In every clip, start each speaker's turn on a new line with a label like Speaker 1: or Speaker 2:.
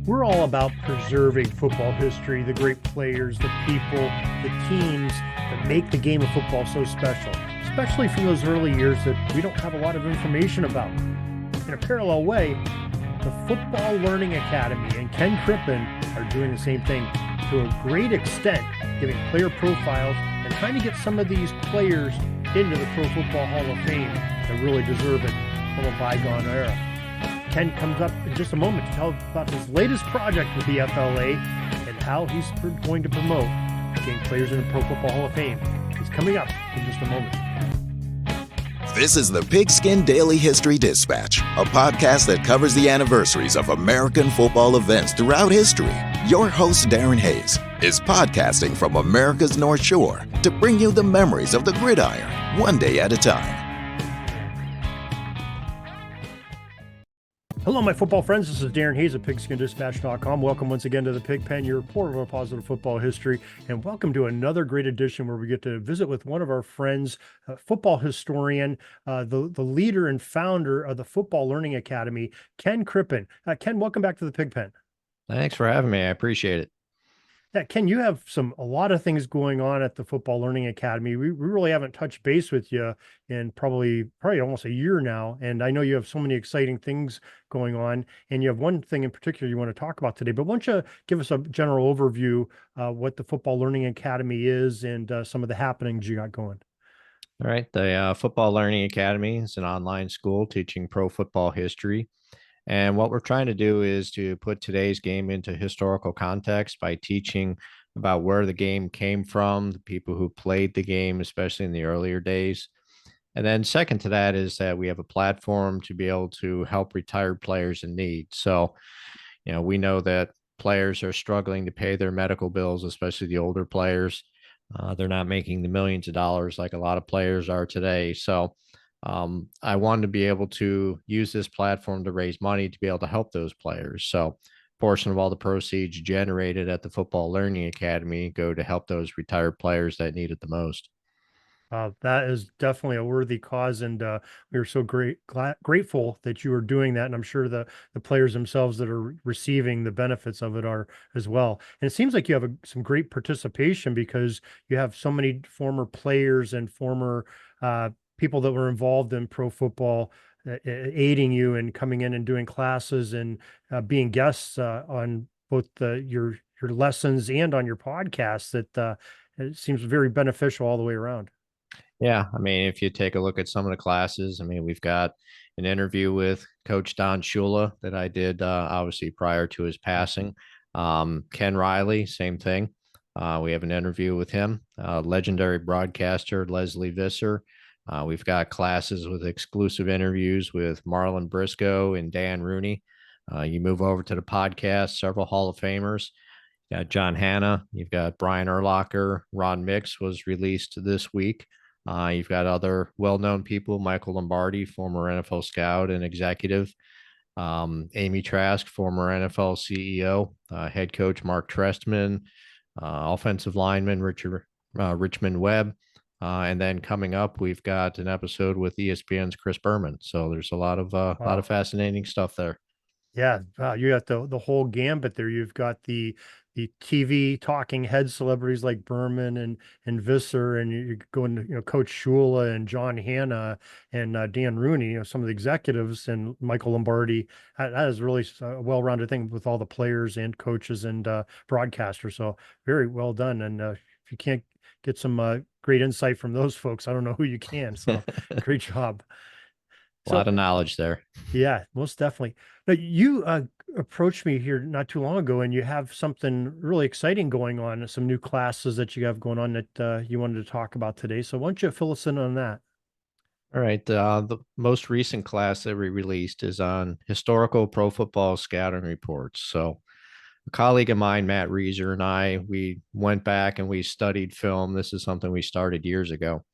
Speaker 1: We're all about preserving football history, the great players, the people, the teams that make the game of football so special, especially from those early years that we don't have a lot of information about. In a parallel way, the Football Learning Academy and Ken Crippen are doing the same thing to a great extent, giving player profiles and trying to get some of these players into the Pro Football Hall of Fame that really deserve it from a bygone era. Ken comes up in just a moment to tell about his latest project with the FLA and how he's going to promote getting players in the Pro Football Hall of Fame. He's coming up in just a moment.
Speaker 2: This is the Pigskin Daily History Dispatch, a podcast that covers the anniversaries of American football events throughout history. Your host, Darren Hayes, is podcasting from America's North Shore to bring you the memories of the gridiron, one day at a time.
Speaker 1: Hello, my football friends. This is Darren Hayes at PigskinDispatch.com. Welcome once again to the Pigpen, your portal of positive football history, and welcome to another great edition where we get to visit with one of our friends, football historian, the leader and founder of the Football Learning Academy, Ken Crippen. Ken, welcome back to the Pigpen.
Speaker 3: Thanks for having me. I appreciate it.
Speaker 1: Yeah, Ken, you have a lot of things going on at the Football Learning Academy. We really haven't touched base with you in probably almost a year now. And I know you have so many exciting things going on. And you have one thing in particular you want to talk about today. But why don't you give us a general overview what the Football Learning Academy is and some of the happenings you got going?
Speaker 3: All right. The Football Learning Academy is an online school teaching pro football history. And what we're trying to do is to put today's game into historical context by teaching about where the game came from, the people who played the game, especially in the earlier days. And then second to that is that we have a platform to be able to help retired players in need. So, we know that players are struggling to pay their medical bills, especially the older players. They're not making the millions of dollars like a lot of players are today. So I wanted to be able to use this platform to raise money to be able to help those players. So a portion of all the proceeds generated at the Football Learning Academy go to help those retired players that need it the most.
Speaker 1: That is definitely a worthy cause, and we are so grateful that you are doing that. And I'm sure the players themselves that are receiving the benefits of it are as well. And it seems like you have some great participation because you have so many former players and former people that were involved in pro football aiding you and coming in and doing classes and being guests on both your lessons and on your podcast. That it seems very beneficial all the way around.
Speaker 3: Yeah, I mean, if you take a look at some of the classes, I mean, we've got an interview with Coach Don Shula that I did obviously prior to his passing. Ken Riley, same thing. We have an interview with him. Legendary broadcaster Leslie Visser. We've got classes with exclusive interviews with Marlon Briscoe and Dan Rooney. You move over to the podcast, several Hall of Famers. You got John Hanna. You've got Brian Urlacher. Ron Mix was released this week. You've got other well-known people, Michael Lombardi, former NFL scout and executive, Amy Trask, former NFL CEO, head coach Mark Trestman, offensive lineman Richmond Webb, and then coming up, we've got an episode with ESPN's Chris Berman. So there's a lot of fascinating stuff there.
Speaker 1: Yeah, you got the whole gambit there. You've got the TV talking head celebrities like Berman and Visser, and you're going to Coach Shula and John Hanna and Dan Rooney, some of the executives, and Michael Lombardi. That is really a well-rounded thing with all the players and coaches and broadcasters. So very well done. And if you can't get some great insight from those folks, I don't know who you can. So great job.
Speaker 3: A lot of knowledge there.
Speaker 1: Yeah, most definitely. Now, you approached me here not too long ago, and you have something really exciting going on, some new classes that you have going on that you wanted to talk about today. So why don't you fill us in on that?
Speaker 3: All right. The most recent class that we released is on historical pro football scouting reports. So a colleague of mine, Matt Reeser, and I, we went back and we studied film. This is something we started years ago.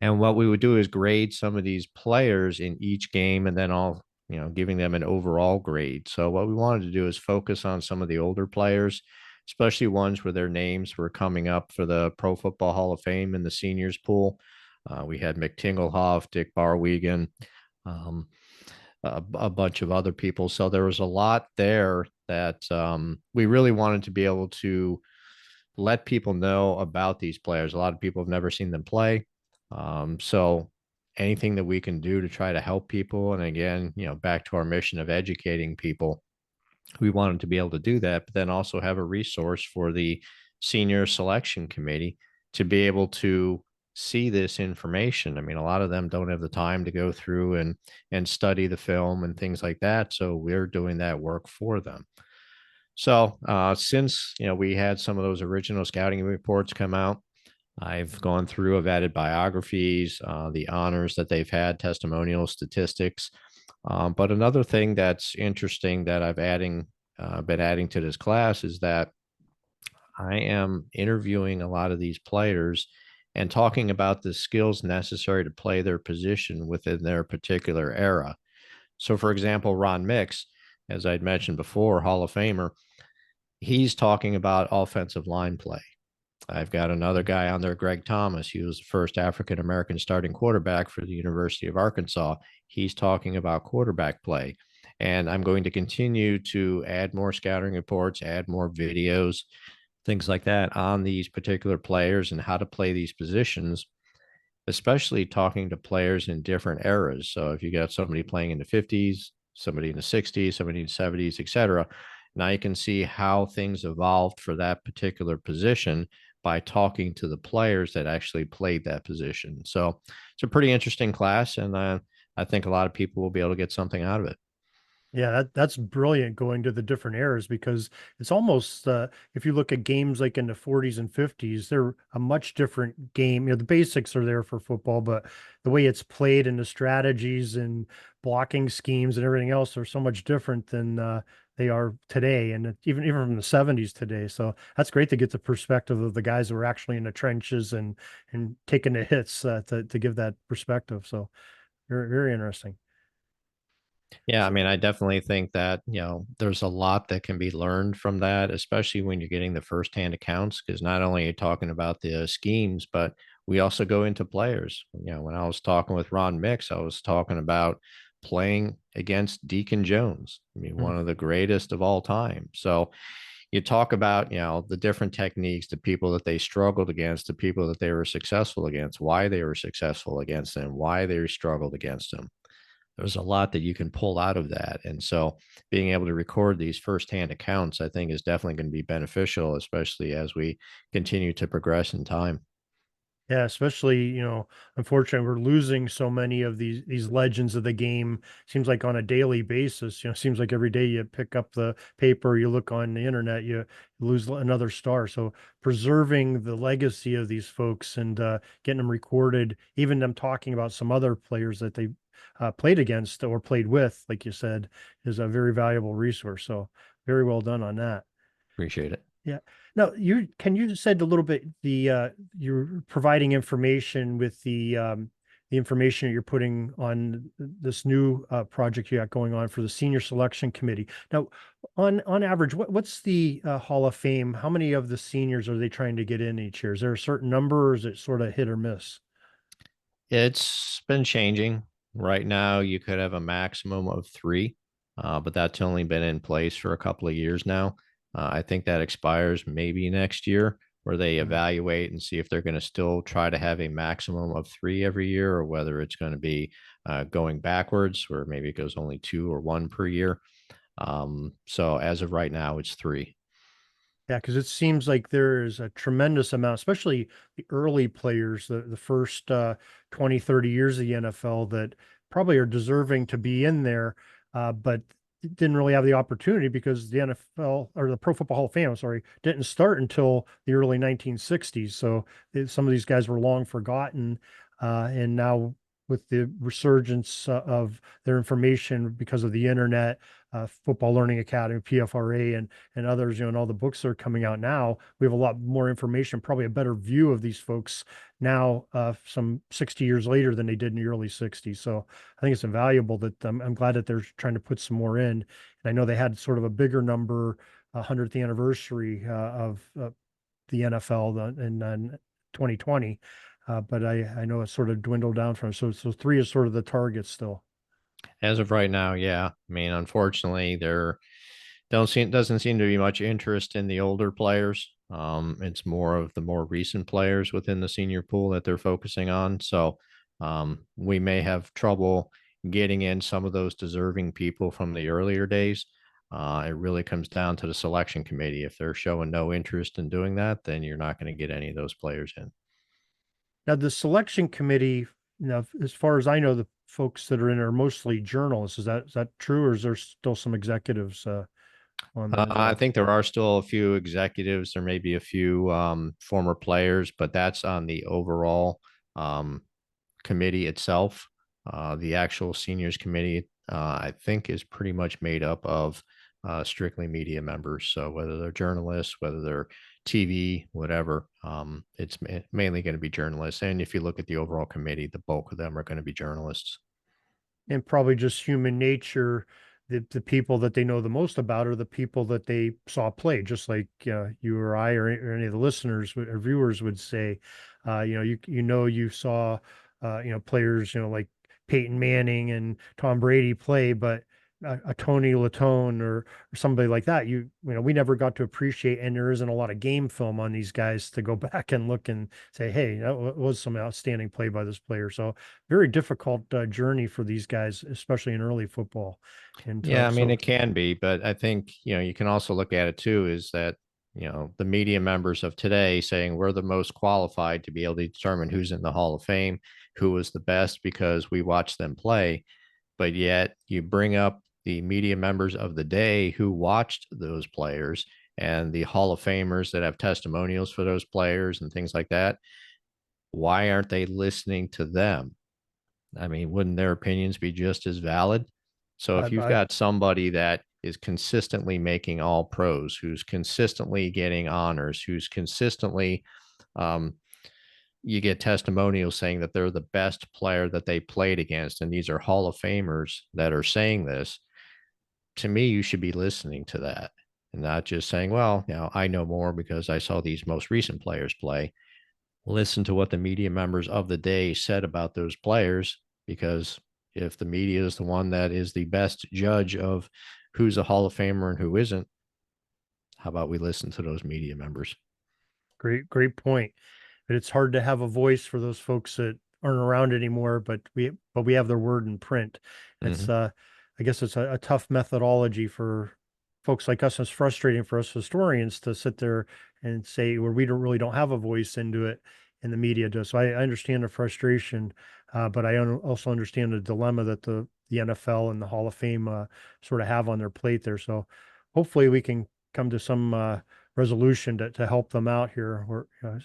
Speaker 3: And what we would do is grade some of these players in each game and then giving them an overall grade. So what we wanted to do is focus on some of the older players, especially ones where their names were coming up for the Pro Football Hall of Fame in the seniors pool. We had Mick Tingelhoff, Dick Barwegan, a bunch of other people. So there was a lot there that we really wanted to be able to let people know about these players. A lot of people have never seen them play. So anything that we can do to try to help people, and again, back to our mission of educating people, we wanted to be able to do that, but then also have a resource for the senior selection committee to be able to see this information. I mean, a lot of them don't have the time to go through and study the film and things like that. So we're doing that work for them. So since we had some of those original scouting reports come out, I've gone through, I've added biographies, the honors that they've had, testimonials, statistics. But another thing that's interesting that been adding to this class is that I am interviewing a lot of these players and talking about the skills necessary to play their position within their particular era. So, for example, Ron Mix, as I'd mentioned before, Hall of Famer, he's talking about offensive line play. I've got another guy on there, Greg Thomas. He was the first African American starting quarterback for the University of Arkansas. He's talking about quarterback play. And I'm going to continue to add more scouting reports, add more videos, things like that on these particular players and how to play these positions, especially talking to players in different eras. So if you got somebody playing in the 50s, somebody in the 60s, somebody in the 70s, et cetera, now you can see how things evolved for that particular position by talking to the players that actually played that position. So it's a pretty interesting class, and I think a lot of people will be able to get something out of it.
Speaker 1: Yeah, that's brilliant going to the different eras because it's almost if you look at games like in the 40s and 50s, they're a much different game. The basics are there for football, but the way it's played and the strategies and blocking schemes and everything else are so much different than they are today, and even from the 70s today. So that's great to get the perspective of the guys who are actually in the trenches and taking the hits to give that perspective. So very, very interesting.
Speaker 3: Yeah, I
Speaker 1: So,
Speaker 3: mean, I definitely think that, there's a lot that can be learned from that, especially when you're getting the firsthand accounts, because not only are you talking about the schemes, but we also go into players. When I was talking with Ron Mix, I was talking about playing against Deacon Jones. I mean,
Speaker 1: mm.
Speaker 3: one of the greatest of all time. So you talk about, the different techniques, the people that they struggled against, the people that they were successful against, why they were successful against them, why they struggled against them. There's a lot that you can pull out of that. And so being able to record these firsthand accounts, I think, is definitely going to be beneficial, especially as we continue to progress in time.
Speaker 1: Yeah, especially, unfortunately, we're losing so many of these legends of the game. Seems like on a daily basis, seems like every day you pick up the paper, you look on the internet, you lose another star. So preserving the legacy of these folks and getting them recorded, even them talking about some other players that they played against or played with, like you said, is a very valuable resource. So very well done on that.
Speaker 3: Appreciate it.
Speaker 1: Yeah. Now, you said a little bit you're providing information with the information that you're putting on this new project you got going on for the senior selection committee. Now, on average, what's the Hall of Fame? How many of the seniors are they trying to get in each year? Is there a certain number, or is it sort of hit or miss?
Speaker 3: It's been changing. Right now, you could have a maximum of three, but that's only been in place for a couple of years now. I think that expires maybe next year, where they
Speaker 1: Mhm.
Speaker 3: evaluate and see if they're going to still try to have a maximum of three every year, or whether it's going to be going backwards, where maybe it goes only two or one per year. So as of right now, it's three.
Speaker 1: Yeah, because it seems like there is a tremendous amount, especially the early players, the first 20, 30 years of the NFL that probably are deserving to be in there, but didn't really have the opportunity because the NFL or the Pro Football Hall of Fame, I'm sorry, didn't start until the early 1960s. So some of these guys were long forgotten. And now with the resurgence of their information because of the internet, Football Learning Academy, PFRA, and others, and all the books that are coming out now, we have a lot more information, probably a better view of these folks now, some 60 years later than they did in the early 60s. So I think it's invaluable that I'm glad that they're trying to put some more in. And I know they had sort of a bigger number, 100th anniversary of the NFL in 2020. But I know it's sort of dwindled down from, so three is sort of the target still.
Speaker 3: As of right now, yeah. I mean, unfortunately, there don't seem doesn't seem to be much interest in the older players. It's more of the more recent players within the senior pool that they're focusing on. So we may have trouble getting in some of those deserving people from the earlier days. It really comes down to the selection committee. If they're showing no interest in doing that, then you're not going to get any of those players in.
Speaker 1: Now, the selection committee, as far as I know, the folks that are in are mostly journalists. Is that true, or is there still some executives on there as
Speaker 3: I
Speaker 1: well?
Speaker 3: think there are still a few executives. There may be a few former players, but that's on the overall um, committee itself. The actual seniors committee, I think, is pretty much made up of strictly media members. So whether they're journalists, whether they're TV, whatever, it's mainly going to be journalists. And if you look at the overall committee, the bulk of them are going to be journalists.
Speaker 1: And probably just human nature. The people that they know the most about are the people that they saw play, just like you or I or any of the listeners or viewers would say. You saw players like Peyton Manning and Tom Brady play, but a Tony Latone or somebody like that, we never got to appreciate, and there isn't a lot of game film on these guys to go back and look and say, hey, that was some outstanding play by this player. So very difficult journey for these guys, especially in early football. And
Speaker 3: Yeah, I mean,
Speaker 1: so
Speaker 3: it can be, but I think, you can also look at it too, is that, the media members of today saying we're the most qualified to be able to determine who's in the Hall of Fame, who was the best because we watched them play. But yet you bring up the media members of the day who watched those players and the Hall of Famers that have testimonials for those players and things like that. Why aren't they listening to them? I mean, wouldn't their opinions be just as valid? So
Speaker 1: I,
Speaker 3: if you've
Speaker 1: I
Speaker 3: got somebody that is consistently making all pros, who's consistently getting honors, who's consistently, um, you get testimonials saying that they're the best player that they played against, and these are Hall of Famers that are saying this. To me, you should be listening to that and not just saying, well, I know more because I saw these most recent players play. Listen to what the media members of the day said about those players, because if the media is the one that is the best judge of who's a Hall of Famer and who isn't, how about we listen to those media members?
Speaker 1: great point. But it's hard to have a voice for those folks that aren't around anymore, but we have their word in print. It's
Speaker 3: Mm-hmm.
Speaker 1: I guess it's a tough methodology for folks like us. It's frustrating for us historians to sit there and say where we don't have a voice into it, and the media does. So I understand the frustration, but also understand the dilemma that the NFL and the Hall of Fame sort of have on their plate there. So hopefully we can come to some resolution to help them out here,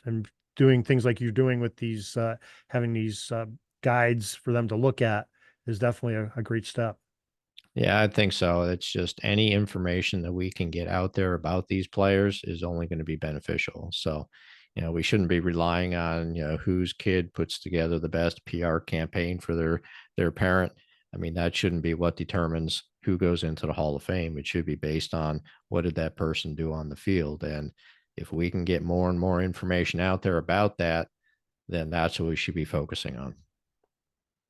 Speaker 1: and doing things like you're doing with these, having these guides for them to look at is definitely a great step.
Speaker 3: Yeah, I think so. It's just any information that we can get out there about these players is only going to be beneficial. So, we shouldn't be relying on, whose kid puts together the best PR campaign for their parent. I mean, that shouldn't be what determines who goes into the Hall of Fame. It should be based on what did that person do on the field. And if we can get more and more information out there about that, then that's what we should be focusing on.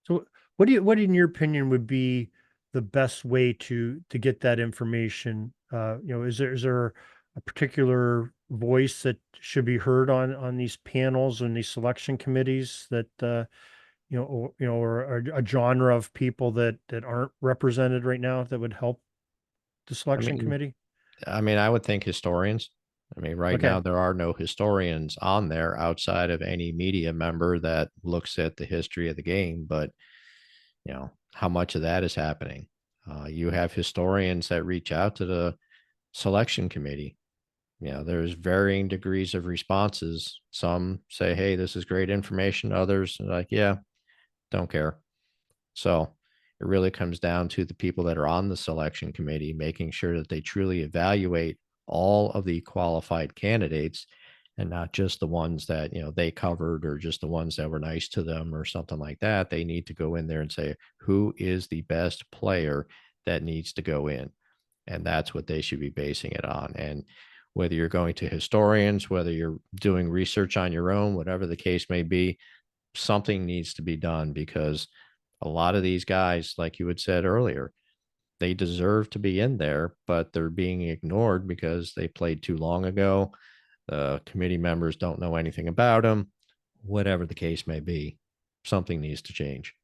Speaker 1: So what in your opinion would be the best way to get that information? Is there a particular voice that should be heard on these panels and these selection committees that or a genre of people that aren't represented right now that would help the
Speaker 3: I
Speaker 1: selection
Speaker 3: mean,
Speaker 1: committee?
Speaker 3: I would think historians. I mean, right
Speaker 1: Okay.
Speaker 3: now there are no historians on there outside of any media member that looks at the history of the game. But how much of that is happening? You have historians that reach out to the selection committee. There's varying degrees of responses. Some say, "Hey, this is great information." Others are like, "Yeah, don't care." So it really comes down to the people that are on the selection committee making sure that they truly evaluate all of the qualified candidates and not just the ones that, they covered or just the ones that were nice to them or something like that. They need to go in there and say, who is the best player that needs to go in? And that's what they should be basing it on. And whether you're going to historians, whether you're doing research on your own, whatever the case may be, something needs to be done because A lot of these guys, like you had said earlier, they deserve to be in there, but they're being ignored because they played too long ago. The committee members don't know anything about them, whatever the case may be. Something needs to change.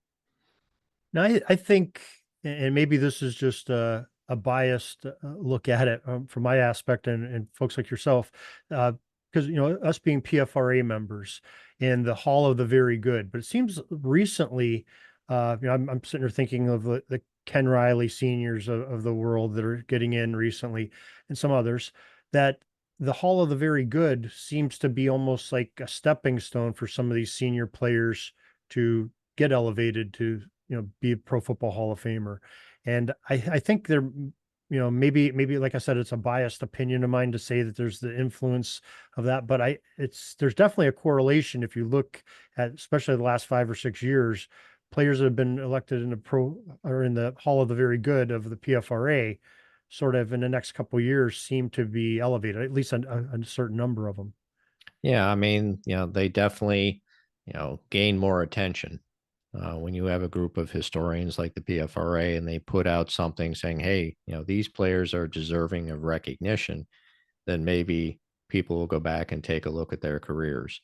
Speaker 1: Now, I think, and maybe this is just a biased look at it from my aspect and folks like yourself, because us being PFRA members in the Hall of the Very Good, but it seems recently, I'm sitting here thinking of the Ken Riley seniors of the world that are getting in recently, and some others that. The Hall of the Very Good seems to be almost like a stepping stone for some of these senior players to get elevated to be a Pro Football Hall of Famer. And I think there, maybe like I said, it's a biased opinion of mine to say that there's the influence of that, but there's definitely a correlation if you look at especially the last 5 or 6 years, players that have been elected in the pro or in the Hall of the Very Good of the PFRA, sort of in the next couple of years seem to be elevated, at least a certain number of them.
Speaker 3: Yeah, I mean, they definitely, gain more attention when you have a group of historians like the PFRA and they put out something saying, hey, these players are deserving of recognition, then maybe people will go back and take a look at their careers.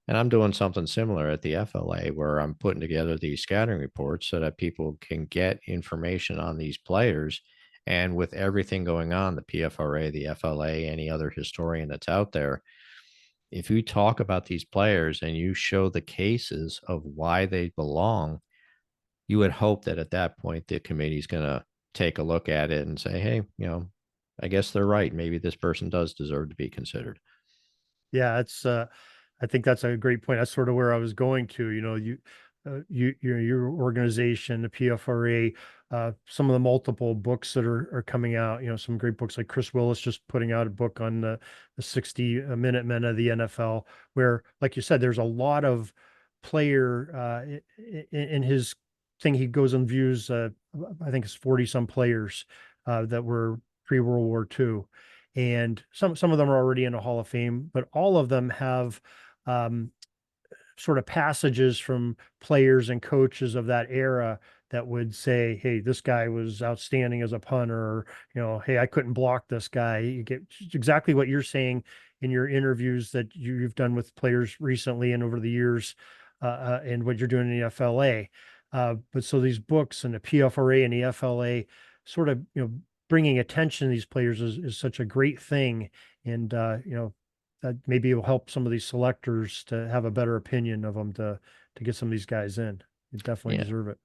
Speaker 3: And I'm doing something similar at the FLA where I'm putting together these scouting reports so that people can get information on these players. And with everything going on, the PFRA, the FLA, any other historian that's out there, if you talk about these players and you show the cases of why they belong, you would hope that at that point the committee is going to take a look at it and say, hey, I guess they're right. Maybe this person does deserve to be considered.
Speaker 1: Yeah, it's I think that's a great point. That's sort of where I was going to. Your organization, the PFRA, some of the multiple books that are coming out. Some great books like Chris Willis just putting out a book on the 60-minute men of the NFL, where, like you said, there's a lot of player in his thing. He goes and views, I think it's 40 some players that were pre-World War II, and some of them are already in a Hall of Fame, but all of them have um, sort of passages from players and coaches of that era that would say, "Hey, this guy was outstanding as a punter," or, "Hey, I couldn't block this guy." You get exactly what you're saying in your interviews that you've done with players recently and over the years, and what you're doing in the FLA. But so these books and the PFRA and the FLA sort of, bringing attention to these players is such a great thing. And, that maybe it will help some of these selectors to have a better opinion of them to get some of these guys in. You definitely
Speaker 3: Yeah.
Speaker 1: deserve it.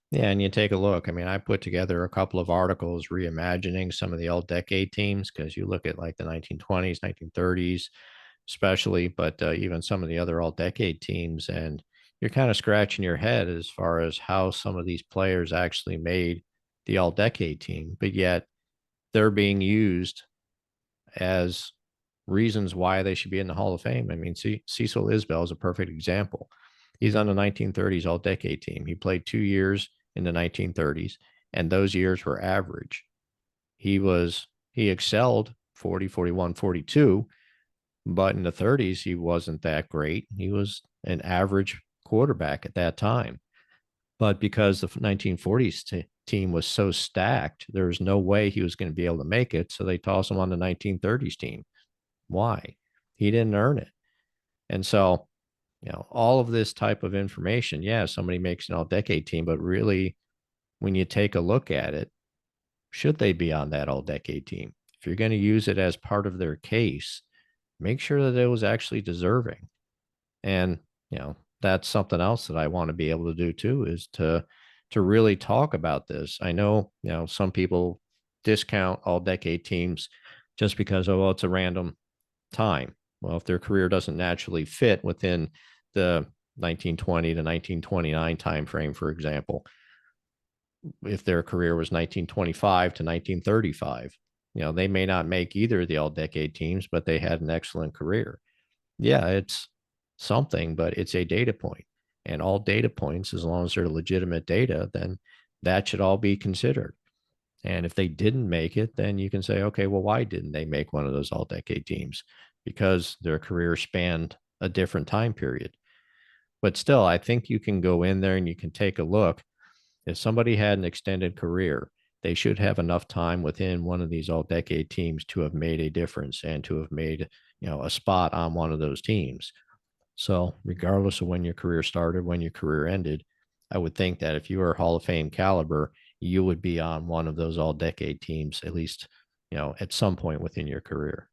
Speaker 3: Yeah. And you take a look. I mean, I put together a couple of articles reimagining some of the all decade teams because you look at like the 1920s, 1930s, especially, but even some of the other all decade teams. And you're kind of scratching your head as far as how some of these players actually made the all decade team, but yet they're being used as reasons why they should be in the Hall of Fame. I mean, Cecil Isbell is a perfect example. He's on the 1930s all decade team. He played 2 years in the 1930s, and those years were average. He excelled 40, 41, 42, but in the 30s, he wasn't that great. He was an average quarterback at that time. But because the 1940s team was so stacked, there was no way he was going to be able to make it. So they tossed him on the 1930s team. Why? He didn't earn it. And so, all of this type of information, yeah, somebody makes an all decade team, but really, when you take a look at it, should they be on that all decade team? If you're going to use it as part of their case, make sure that it was actually deserving. And, that's something else that I want to be able to do too, is to really talk about this. I know, some people discount all decade teams just because, oh, well, it's a random time. Well, if their career doesn't naturally fit within the 1920 to 1929 timeframe, for example, if their career was 1925 to 1935, they may not make either of the all decade teams, but they had an excellent career. Yeah, it's something, but it's a data point. And all data points, as long as they're legitimate data, then that should all be considered. And if they didn't make it, then you can say, okay, well, why didn't they make one of those all decade teams? Because their career spanned a different time period. But still, I think you can go in there and you can take a look. If somebody had an extended career, they should have enough time within one of these all-decade teams to have made a difference and to have made, a spot on one of those teams. So, regardless of when your career started, when your career ended, I would think that if you were Hall of Fame caliber, you would be on one of those all-decade teams, at least, at some point within your career.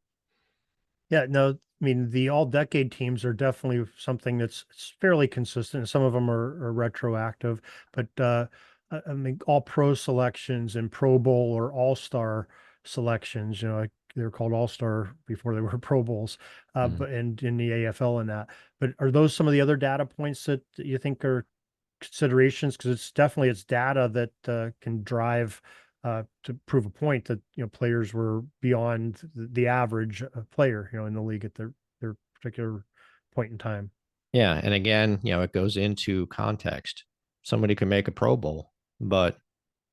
Speaker 1: Yeah, no, I mean, the all decade teams are definitely something that's it's fairly consistent. Some of them are retroactive, but I mean, all pro selections and Pro Bowl or All Star selections, like they were called All Star before they were Pro Bowls,
Speaker 3: Mm.
Speaker 1: but and in the AFL and that. But are those some of the other data points that you think are considerations? Because it's data that can drive to prove a point that players were beyond the average player in the league at their particular point in time.
Speaker 3: Yeah. And again, it goes into context. Somebody can make a Pro Bowl, but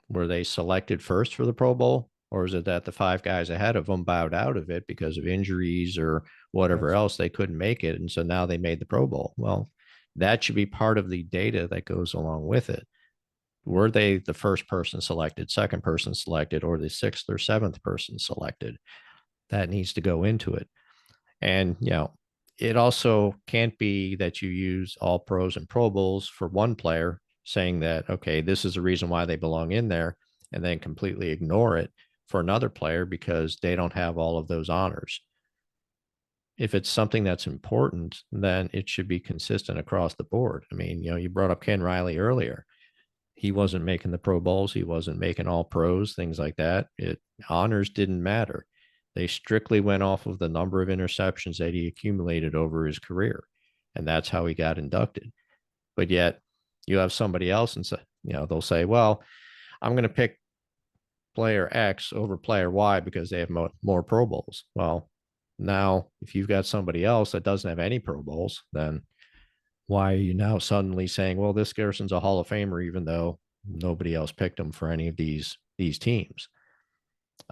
Speaker 3: were they selected first for the Pro Bowl? Or is it that the five guys ahead of them bowed out of it because of injuries or whatever
Speaker 1: Yes.
Speaker 3: else? They couldn't make it. And so now they made the Pro Bowl. Well, that should be part of the data that goes along with it. Were they the first person selected, second person selected, or the sixth or seventh person selected? That needs to go into it. And, it also can't be that you use all pros and Pro Bowls for one player saying that, okay, this is the reason why they belong in there, and then completely ignore it for another player because they don't have all of those honors. If it's something that's important, then it should be consistent across the board. I mean, you brought up Ken Riley earlier. He wasn't making the Pro Bowls. He wasn't making all pros, things like that. Honors didn't matter. They strictly went off of the number of interceptions that he accumulated over his career. And that's how he got inducted. But yet you have somebody else and say, they'll say, well, I'm going to pick player X over player Y because they have more Pro Bowls. Well, now if you've got somebody else that doesn't have any Pro Bowls, then why are you now suddenly saying, well, this Garrison's a Hall of Famer, even though nobody else picked him for any of these teams?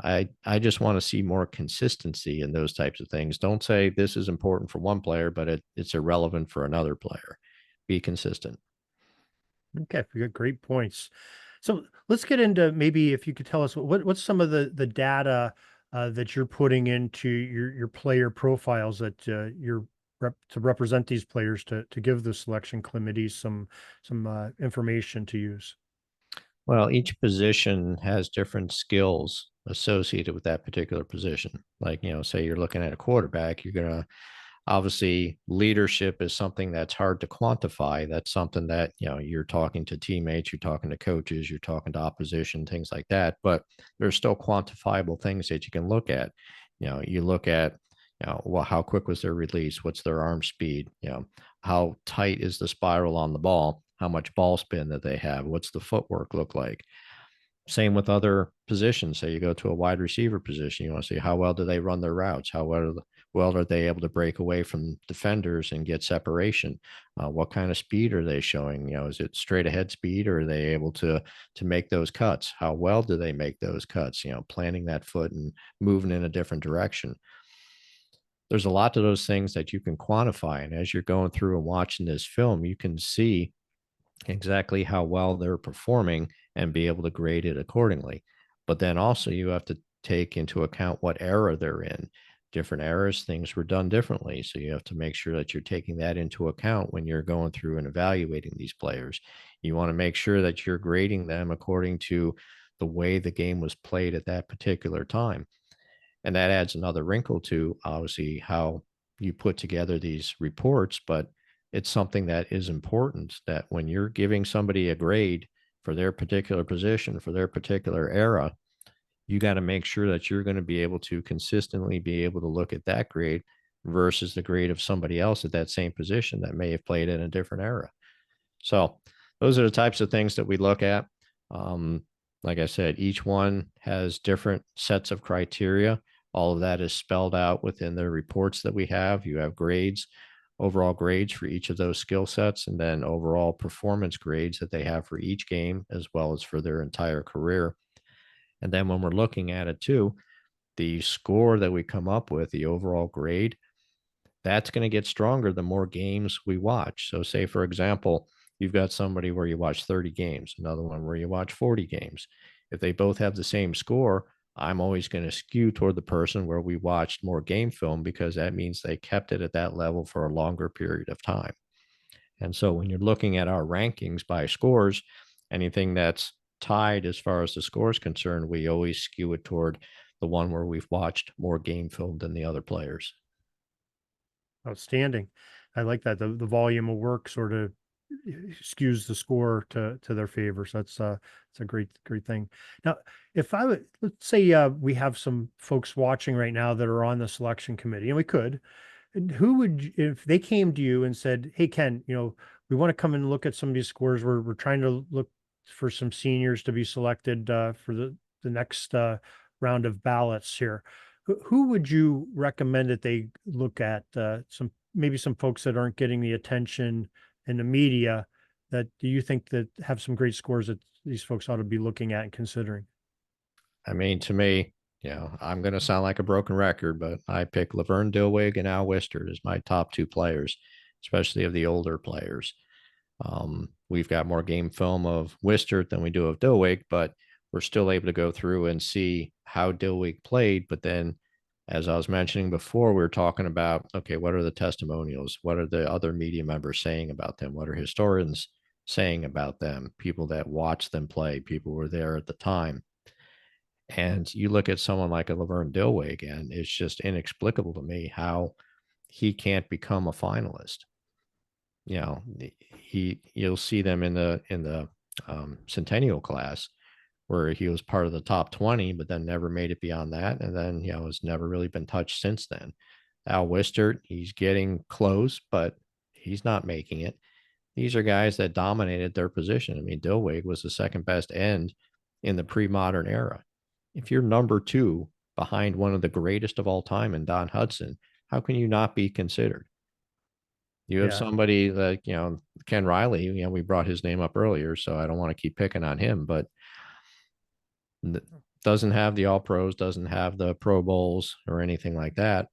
Speaker 3: I just want to see more consistency in those types of things. Don't say this is important for one player, but it's irrelevant for another player. Be consistent.
Speaker 1: Okay, we got great points. So let's get into maybe if you could tell us what's some of the data that you're putting into your player profiles that you're to represent these players to give the selection committees some information to use.
Speaker 3: Well, each position has different skills associated with that particular position. Like, say you're looking at a quarterback, you're going to obviously leadership is something that's hard to quantify. That's something that, you're talking to teammates, you're talking to coaches, you're talking to opposition, things like that. But there's still quantifiable things that you can look at. You look at, well, how quick was their release? What's their arm speed? How tight is the spiral on the ball? How much ball spin that they have? What's the footwork look like? Same with other positions. Say you go to a wide receiver position, you want to see how well do they run their routes? How well are they able to break away from defenders and get separation? What kind of speed are they showing? Is it straight ahead speed, or are they able to make those cuts? How well do they make those cuts? Planting that foot and moving in a different direction. There's a lot of those things that you can quantify, and as you're going through and watching this film, you can see exactly how well they're performing and be able to grade it accordingly. But then also you have to take into account what era they're in. Different eras, things were done differently. So you have to make sure that you're taking that into account when you're going through and evaluating these players. You want to make sure that you're grading them according to the way the game was played at that particular time. And that adds another wrinkle to obviously how you put together these reports, but it's something that is important that when you're giving somebody a grade for their particular position, for their particular era, you got to make sure that you're going to be able to consistently be able to look at that grade versus the grade of somebody else at that same position that may have played in a different era. So those are the types of things that we look at. Like I said, each one has different sets of criteria. All of that is spelled out within the reports that we have. You have grades, overall grades for each of those skill sets, and then overall performance grades that they have for each game, as well as for their entire career. And then when we're looking at it too, the score that we come up with, the overall grade, that's going to get stronger the more games we watch. So say, for example, You've got somebody where you watch 30 games, another one where you watch 40 games. If they both have the same score, I'm always going to skew toward the person where we watched more game film because that means they kept it at that level for a longer period of time. And so when you're looking at our rankings by scores, anything that's tied as far as the score is concerned, we always skew it toward the one where we've watched more game film than the other players.
Speaker 1: Outstanding. I like that. The volume of work sort of skews the score to their favor. So it's a great thing. Now, if I would, let's say we have some folks watching right now that are on the selection committee, and we could, and who would if they came to you and said, "Hey Ken, we want to come and look at some of these scores. We're trying to look for some seniors to be selected for the next round of ballots here." Who would you recommend that they look at? Maybe some folks that aren't getting the attention in the media that do you think that have some great scores that these folks ought to be looking at and considering?
Speaker 3: I mean, to me, I'm going to sound like a broken record, but I pick Laverne Dilwig and Al Wistert as my top two players, especially of the older players. We've got more game film of Wistert than we do of Dilwig, but we're still able to go through and see how Dilwig played. But then, as I was mentioning before, we were talking about, okay, what are the testimonials? What are the other media members saying about them? What are historians saying about them? People that watch them play, people who were there at the time. And you look at someone like a Laverne Dilwig, and it's just inexplicable to me how he can't become a finalist. You'll see them in the centennial class where he was part of the top 20, but then never made it beyond that. And then, has never really been touched since then. Al Wistert, he's getting close, but he's not making it. These are guys that dominated their position. I mean, Dilwig was the second best end in the pre-modern era. If you're number two behind one of the greatest of all time in Don Hudson, how can you not be considered? You have
Speaker 1: Yeah,
Speaker 3: somebody like, Ken Riley, we brought his name up earlier, so I don't want to keep picking on him, but doesn't have the all pros, doesn't have the Pro Bowls or anything like that.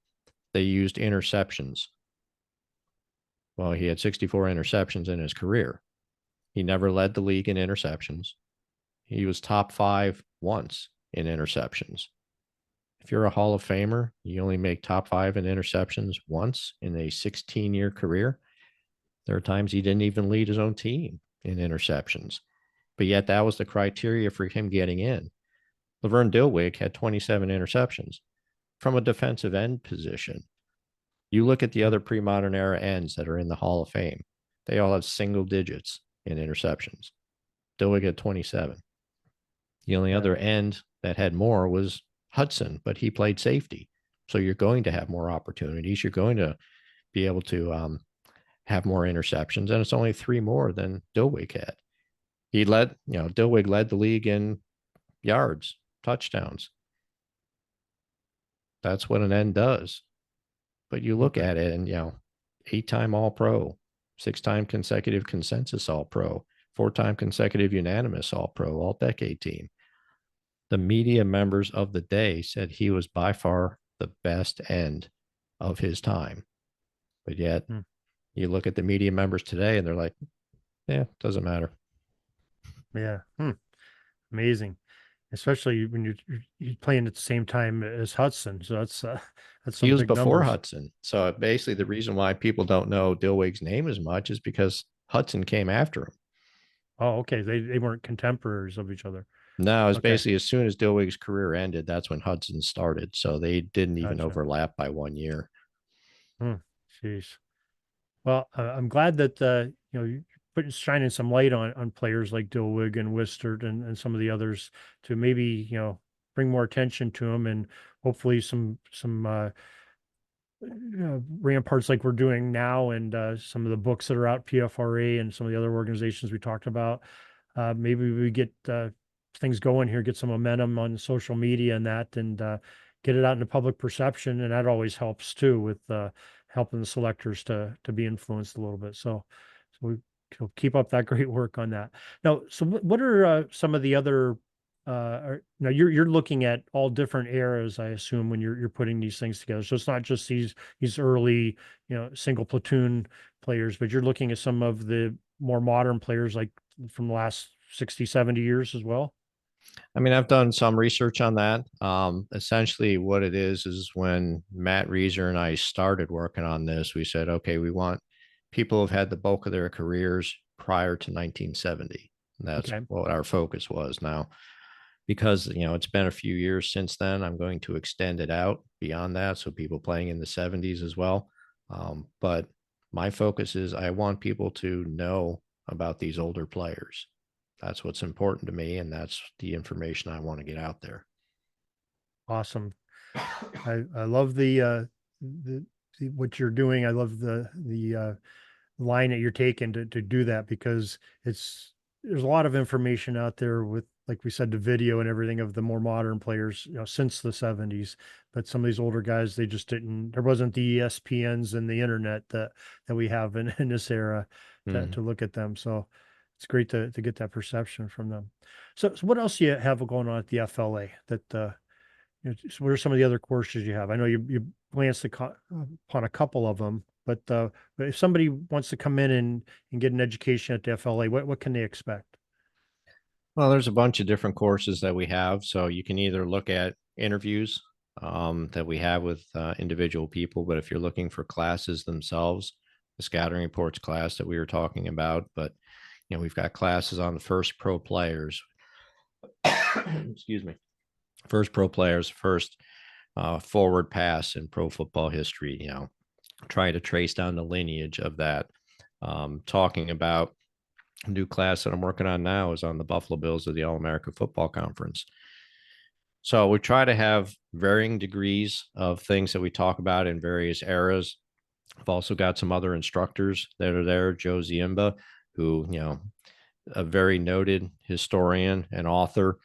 Speaker 3: They used interceptions. Well, he had 64 interceptions in his career. He never led the league in interceptions. He was top 5 once in interceptions. If you're a Hall of Famer, you only make top 5 in interceptions once in a 16-year career. There are times he didn't even lead his own team in interceptions, but yet that was the criteria for him getting in. Laverne Dilwig had 27 interceptions from a defensive end position. You look at the other pre-modern era ends that are in the Hall of Fame, they all have single digits in interceptions. Dilwig had 27. The only
Speaker 1: yeah,
Speaker 3: other end that had more was Hudson, but he played safety. So you're going to have more opportunities. You're going to be able to have more interceptions, and it's only 3 more than Dilwig had. Dilwig led the league in yards, touchdowns. That's what an end does. But you look
Speaker 1: okay,
Speaker 3: at it and, 8-time All Pro, 6-time consecutive consensus All Pro, 4-time consecutive unanimous All Pro, all decade team. The media members of the day said he was by far the best end of his time. But yet,
Speaker 1: hmm.
Speaker 3: you look at the media members today and they're like, yeah, doesn't matter.
Speaker 1: Yeah, amazing. Especially when you're playing at the same time as Hudson, so that's
Speaker 3: He
Speaker 1: some
Speaker 3: was
Speaker 1: big
Speaker 3: before
Speaker 1: numbers.
Speaker 3: Hudson. So basically, the reason why people don't know Dilwig's name as much is because Hudson came after him.
Speaker 1: Oh, okay. They weren't contemporaries of each other.
Speaker 3: No, it's
Speaker 1: Okay,
Speaker 3: basically as soon as Dilwig's career ended, that's when Hudson started. So they didn't even
Speaker 1: gotcha.
Speaker 3: overlap by 1 year.
Speaker 1: Hmm. Jeez. Well, I'm glad that you put shining some light on players like Dilwig and Wistert and some of the others to maybe bring more attention to them and hopefully some ramparts like we're doing now and some of the books that are out PFRA and some of the other organizations we talked about. Maybe we get things going here, get some momentum on social media and that, and get it out into public perception, and that always helps too with helping the selectors to be influenced a little bit. So we keep up that great work on that. Now, so what are some of the other now you're looking at all different eras, I assume, when you're putting these things together. So it's not just these early, single platoon players, but you're looking at some of the more modern players, like from the last 60, 70 years as well.
Speaker 3: I mean, I've done some research on that. Essentially, what it is when Matt Reeser and I started working on this, we said, okay, we want people who've had the bulk of their careers prior to 1970. And that's
Speaker 1: Okay.
Speaker 3: what our focus was. Now, because it's been a few years since then, I'm going to extend it out beyond that, so people playing in the 70s as well. But my focus is I want people to know about these older players. That's what's important to me, and that's the information I want to get out there.
Speaker 1: Awesome. I love the what you're doing. I love the line that you're taking to do that, because there's a lot of information out there with, like we said, the video and everything of the more modern players, since the 70s. But some of these older guys, they just didn't. There wasn't the ESPNs and the internet that we have in this era to look at them. So it's great to get that perception from them. So what else do you have going on at the FLA? That so what are some of the other courses you have? I know you glanced upon a couple of them, but if somebody wants to come in and get an education at the FLA, what can they expect?
Speaker 3: Well, there's a bunch of different courses that we have. So you can either look at interviews that we have with individual people, but if you're looking for classes themselves, the scouting reports class that we were talking about, but we've got classes on the first pro players. Excuse me. First pro players, first forward pass in pro football history, trying to trace down the lineage of that. Talking about a new class that I'm working on now is on the Buffalo Bills of the All-America Football Conference. So we try to have varying degrees of things that we talk about in various eras. I've also got some other instructors that are there. Joe Ziemba, who, a very noted historian and author,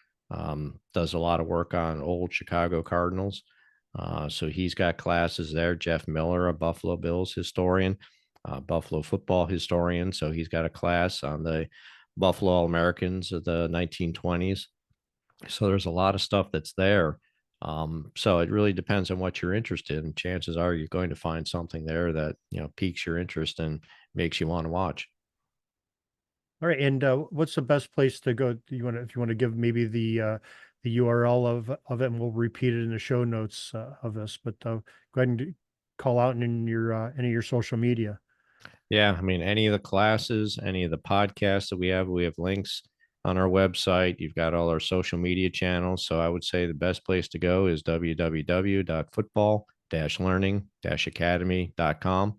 Speaker 3: does a lot of work on old Chicago Cardinals. So he's got classes there. Jeff Miller, a Buffalo Bills historian, Buffalo football historian. So he's got a class on the Buffalo All-Americans of the 1920s. So there's a lot of stuff that's there. So it really depends on what you're interested in. Chances are you're going to find something there that, piques your interest and makes you want to watch.
Speaker 1: All right. And what's the best place to go? If you want to give maybe the URL of it, and we'll repeat it in the show notes of this, but go ahead and call out in your any of your social media.
Speaker 3: Yeah. I mean, any of the classes, any of the podcasts that we have links on our website. You've got all our social media channels. So I would say the best place to go is www.football-learning-academy.com.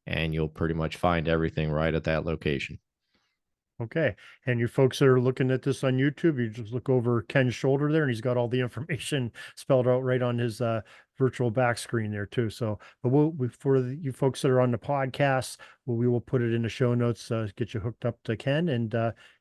Speaker 3: And you'll pretty much find everything right at that location.
Speaker 1: Okay. And you folks that are looking at this on YouTube, you just look over Ken's shoulder there, and he's got all the information spelled out right on his virtual back screen there too. So, but for you folks that are on the podcast, we will put it in the show notes, get you hooked up to Ken and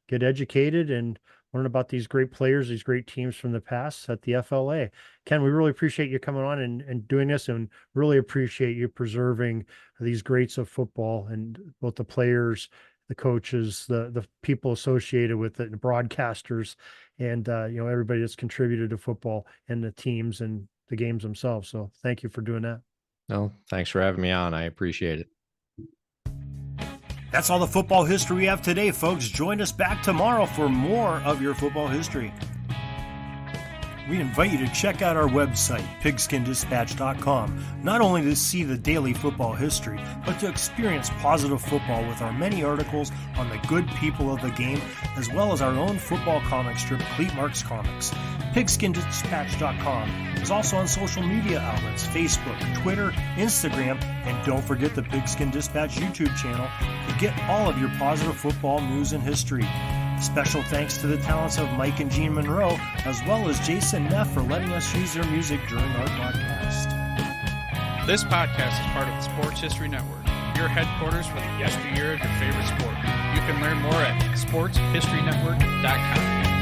Speaker 1: get educated and learn about these great players, these great teams from the past at the FLA. Ken, we really appreciate you coming on and doing this, and really appreciate you preserving these greats of football, and both the players, the coaches, the people associated with it, the broadcasters, and everybody that's contributed to football and the teams and the games themselves. So thank you for doing that.
Speaker 3: No, thanks for having me on. I appreciate it.
Speaker 1: That's all the football history we have today, folks. Join us back tomorrow for more of your football history. We invite you to check out our website, pigskindispatch.com, not only to see the daily football history, but to experience positive football with our many articles on the good people of the game, as well as our own football comic strip, Cleat Marks Comics. Pigskindispatch.com is also on social media outlets, Facebook, Twitter, Instagram, and don't forget the Pigskin Dispatch YouTube channel to get all of your positive football news and history. Special thanks to the talents of Mike and Gene Monroe, as well as Jason Neff for letting us use their music during our podcast.
Speaker 4: This podcast is part of the Sports History Network, your headquarters for the yesteryear of your favorite sport. You can learn more at sportshistorynetwork.com.